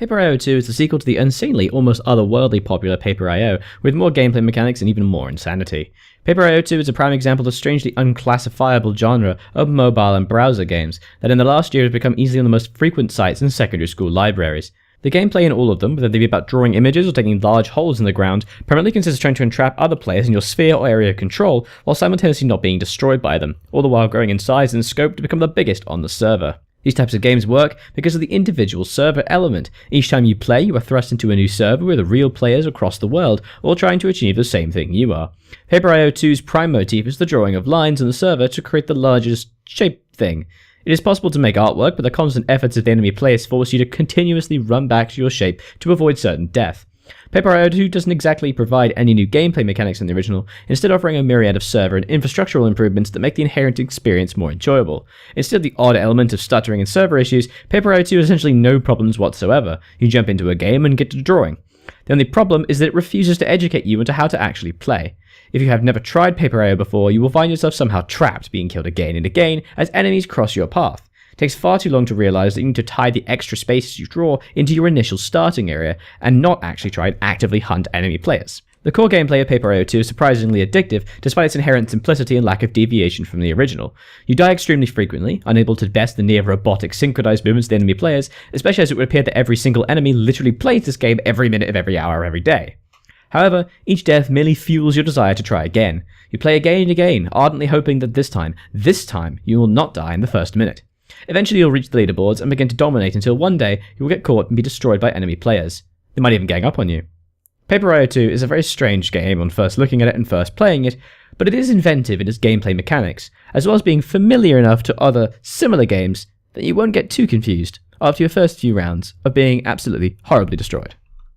Paper IO 2 is the sequel to the insanely, almost otherworldly popular Paper IO, with more gameplay mechanics and even more insanity. Paper IO 2 is a prime example of the strangely unclassifiable genre of mobile and browser games that in the last year has become easily one of the most frequent sights in secondary school libraries. The gameplay in all of them, whether they be about drawing images or taking large holes in the ground, primarily consists of trying to entrap other players in your sphere or area of control while simultaneously not being destroyed by them, all the while growing in size and scope to become the biggest on the server. These types of games work because of the individual server element. Each time you play, you are thrust into a new server with real players across the world, all trying to achieve the same thing you are. Paper IO 2's prime motif is the drawing of lines on the server to create the largest shape thing. It is possible to make artwork, but the constant efforts of the enemy players force you to continuously run back to your shape to avoid certain death. Paper IO 2 doesn't exactly provide any new gameplay mechanics in the original, instead offering a myriad of server and infrastructural improvements that make the inherent experience more enjoyable. Instead of the odd element of stuttering and server issues, Paper IO 2 has essentially no problems whatsoever. You jump into a game and get to drawing. The only problem is that it refuses to educate you into how to actually play. If you have never tried Paper IO before, you will find yourself somehow trapped, being killed again and again as enemies cross your path. It takes far too long to realize that you need to tie the extra spaces you draw into your initial starting area, and not actually try and actively hunt enemy players. The core gameplay of Paper IO 2 is surprisingly addictive, despite its inherent simplicity and lack of deviation from the original. You die extremely frequently, unable to best the near robotic synchronized movements of the enemy players, especially as it would appear that every single enemy literally plays this game every minute of every hour of every day. However, each death merely fuels your desire to try again. You play again and again, ardently hoping that this time, you will not die in the first minute. Eventually you'll reach the leaderboards and begin to dominate until one day you will get caught and be destroyed by enemy players. They might even gang up on you. Paper IO 2 is a very strange game on first looking at it and first playing it, but it is inventive in its gameplay mechanics, as well as being familiar enough to other similar games that you won't get too confused after your first few rounds of being absolutely horribly destroyed.